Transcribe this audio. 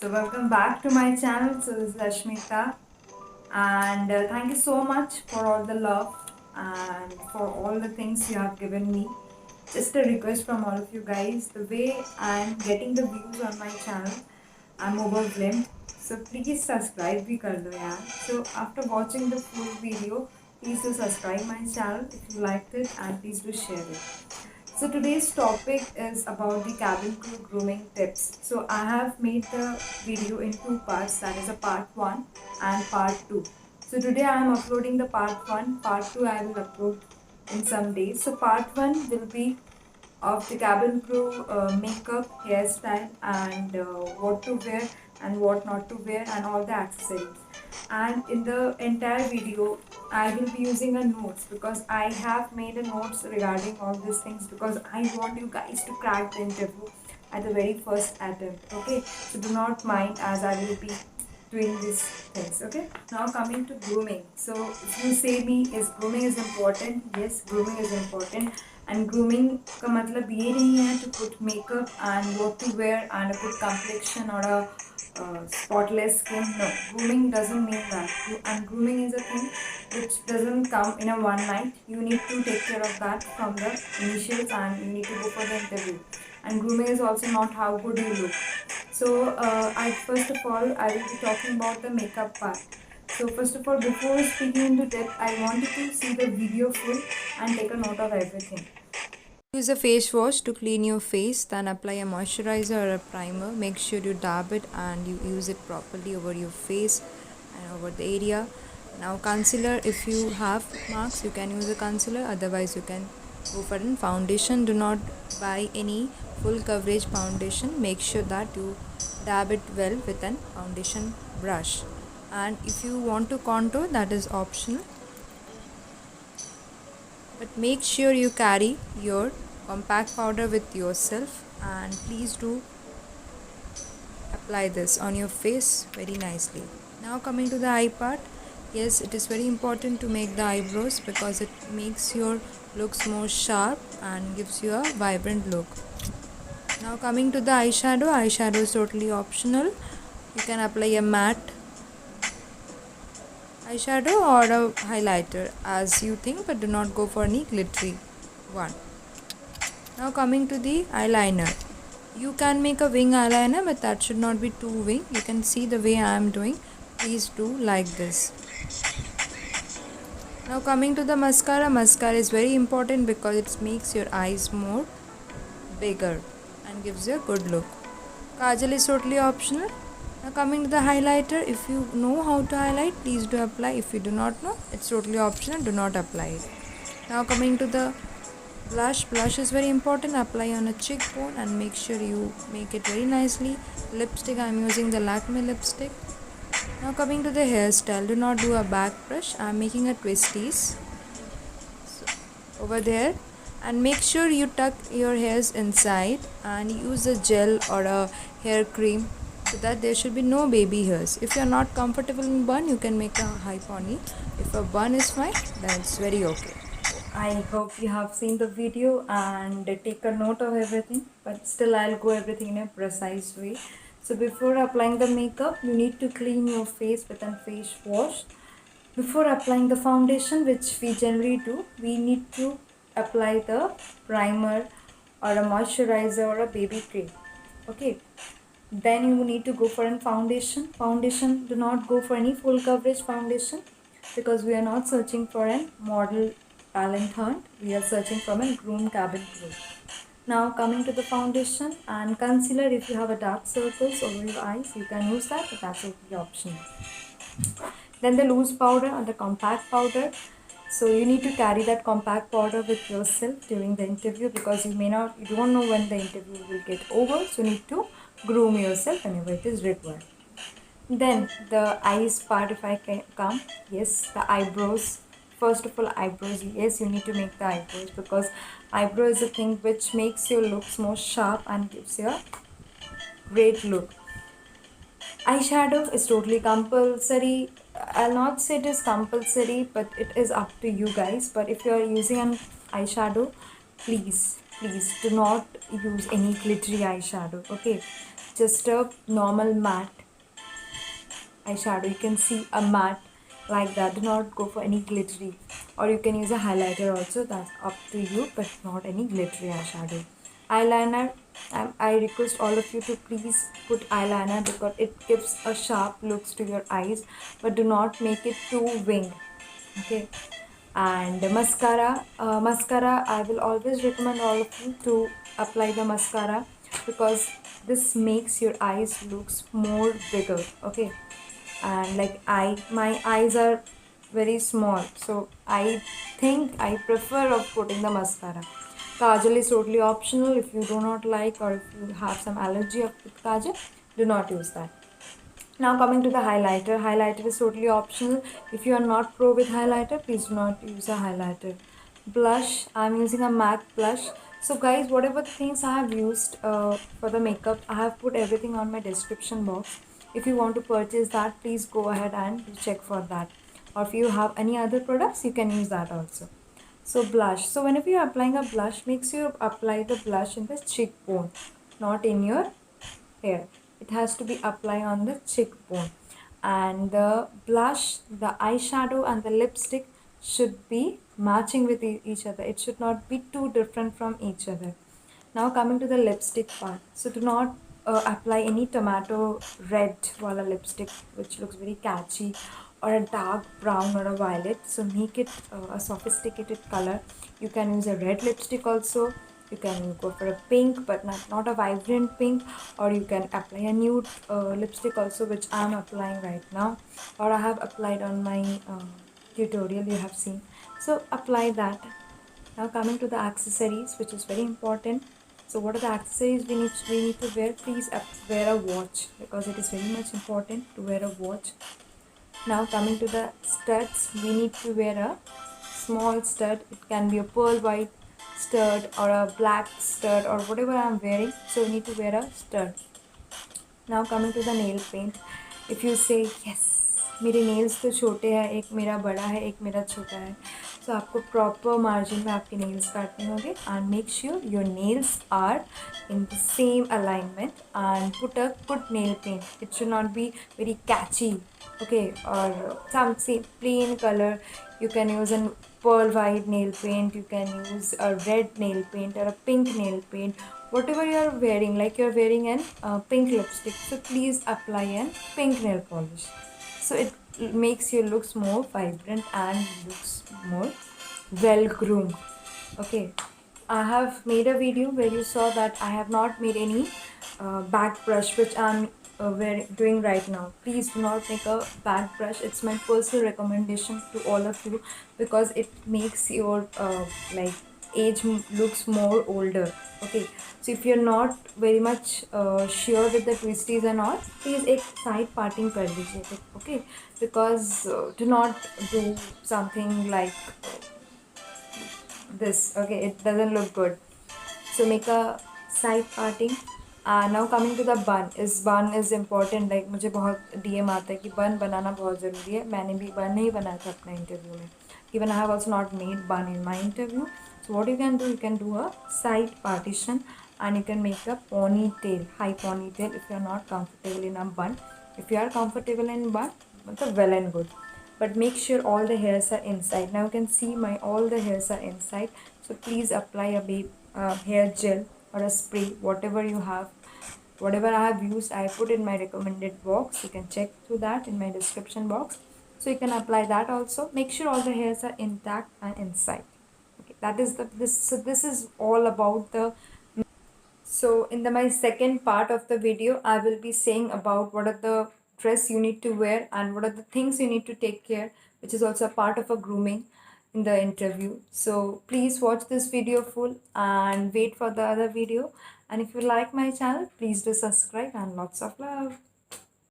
So welcome back to my channel. So this is Ashmita, and thank you so much for all the love and for all the things you have given me. Just a request from all of you guys. The way I'm getting the views on my channel, I'm overwhelmed. So please subscribe bhi kar do yaar. So after watching the full video, please do subscribe my channel if you liked it, and please do share it. So today's topic is about the cabin crew grooming tips. So I have made the video in two parts, that is a part 1 and part 2. So today I am uploading the part 1, part 2 I will upload in some days. So part 1 will be of the cabin crew makeup, hairstyle, and what to wear and what not to wear, and all the accessories. And in the entire video I will be using a notes because I have made a notes regarding all these things because I want you guys to crack the interview at the very first attempt. Okay, so do not mind as I will be doing these things. Okay, now coming to grooming. So if you say me, is grooming is important? Yes, grooming is important. And grooming का मतलब ये नहीं है to put makeup and what to wear and a good complexion or a spotless skin. No, grooming doesn't mean that. And grooming is a thing which doesn't come in a one night. You need to take care of that from the initials, and you need to go for the interview. And grooming is also not how good you look. So I first of all I will be talking about the makeup part. So first of all, before speaking into depth, I want you to see the video full and take a note of everything. Use a face wash to clean your face, then apply a moisturizer or a primer. Make sure you dab it and you use it properly over your face and over the area. Now concealer, if you have marks you can use a concealer, otherwise you can go for a foundation. Do not buy any full coverage foundation. Make sure that you dab it well with an foundation brush. And if you want to contour, that is optional, but make sure you carry your compact powder with yourself, and please do apply this on your face very nicely. Now coming to the eye part, yes, it is very important to make the eyebrows because it makes your looks more sharp and gives you a vibrant look. Now coming to the eyeshadow is totally optional. You can apply a matte eyeshadow or a highlighter as you think, but do not go for any glittery one. Now coming to the eyeliner, you can make a wing eyeliner, but that should not be too wing. You can see the way I am doing. Please do like this. Now coming to the mascara is very important because it makes your eyes more bigger and gives you a good look. Kajal is totally optional. Now coming to the highlighter, if you know how to highlight, please do apply. If you do not know, it's totally optional, do not apply it. Now coming to the blush is very important. Apply on a cheekbone and make sure you make it very nicely. Lipstick, I am using the Lakme lipstick. Now coming to the hairstyle, do not do a back brush. I am making a twisties over there, and make sure you tuck your hairs inside and use a gel or a hair cream so that there should be no baby hairs. If you are not comfortable in bun, you can make a high pony. If a bun is fine, then it's very okay. I hope you have seen the video and take a note of everything, but still I'll go everything in a precise way. So before applying the makeup, you need to clean your face with a face wash. Before applying the foundation, which we generally do, we need to apply the primer or a moisturizer or a BB cream. Okay, then you need to go for a foundation. Do not go for any full coverage foundation because we are not searching for a model talent hunt. We are searching from a groom cabin crew. Now coming to the foundation and concealer, if you have a dark circles over your eyes, you can use that, but that's okay, optional. Then the loose powder and the compact powder. So you need to carry that compact powder with yourself during the interview because you don't know when the interview will get over. So you need to groom yourself whenever it is required. Then the eyes part, if I can come, yes, the eyebrows. First of all, eyebrows. Yes, you need to make the eyebrows because eyebrow is a thing which makes your looks more sharp and gives you a great look. Eyeshadow is totally compulsory. I'll not say it is compulsory, but it is up to you guys. But if you are using an eyeshadow, please do not use any glittery eyeshadow. Okay, just a normal matte eyeshadow. You can see a matte like that. Do not go for any glittery, or you can use a highlighter also, that's up to you, but not any glittery eyeshadow. Eyeliner, I request all of you to please put eyeliner because it gives a sharp looks to your eyes, but do not make it too winged. Okay. And mascara, I will always recommend all of you to apply the mascara because this makes your eyes looks more bigger. Okay. And like my eyes are very small, so I think I prefer of putting the mascara. Kajal is totally optional. If you do not like, or if you have some allergy of with kajal, do not use that. Now coming to the highlighter. Highlighter is totally optional. If you are not pro with highlighter, please do not use a highlighter. Blush, I'm using a MAC blush. So guys, whatever the things I have used for the makeup, I have put everything on my description box. If you want to purchase that, please go ahead and check for that. Or if you have any other products, you can use that also. So blush. So whenever you're applying a blush, make sure you apply the blush in the cheekbone, not in your hair. It has to be applied on the cheekbone. And the blush, the eyeshadow and the lipstick should be matching with each other. It should not be too different from each other. Now coming to the lipstick part. So do not apply any tomato red wala lipstick which looks very catchy, or a dark brown or a violet. So make it a sophisticated color. You can use a red lipstick also. You can go for a pink, but not a vibrant pink, or you can apply a nude lipstick also, which I am applying right now, or I have applied on my tutorial you have seen. So apply that. Now coming to the accessories, which is very important. So what are the accessories we need to wear? Please wear a watch because it is very much important to wear a watch. Now coming to the studs, we need to wear a small stud. It can be a pearl white stud or a black stud or whatever I am wearing. So we need to wear a stud. Now coming to the nail paint. If you say yes, मेरे nails तो छोटे हैं, एक मेरा बड़ा है, एक मेरा छोटा है, so आपको proper margin में आपके nails काटने होंगे, and make sure your nails are in the same alignment, and put a good nail paint. It should not be very catchy, okay, or some plain color. You can use a pearl white nail paint, you can use a red nail paint or a pink nail paint, whatever you are wearing. Like you are wearing an pink lipstick, so please apply an pink nail polish, so it makes your looks more vibrant and looks more well groomed. Okay, I have made a video where you saw that I have not made any back brush, which I'm doing right now. Please do not make a back brush. It's my personal recommendation to all of you because it makes your like age looks more older. Okay, so if you're not very much sure with the twisties and all, please एक side parting कर लीजिए. Okay, because do not do something like this. Okay, it doesn't look good. So make a side parting. Now coming to the bun. Is bun is important. Like मुझे बहुत DM आता है कि bun बनाना बहुत ज़रूरी है. मैंने भी bun नहीं बनाया था अपने interview में. Even I have also not made bun in my interview. So what you can do a side partition, and you can make a ponytail, high ponytail if you are not comfortable in a bun. If you are comfortable in bun, well and good. But make sure all the hairs are inside. Now you can see all the hairs are inside. So please apply a hair gel or a spray, whatever you have. Whatever I have used, I put in my recommended box. You can check through that in my description box. So you can apply that also. Make sure all the hairs are intact and inside. Okay, that is this is all about the. So in my second part of the video, I will be saying about what are the dress you need to wear and what are the things you need to take care, which is also a part of a grooming in the interview. So please watch this video full and wait for the other video. And if you like my channel, please do subscribe, and lots of love.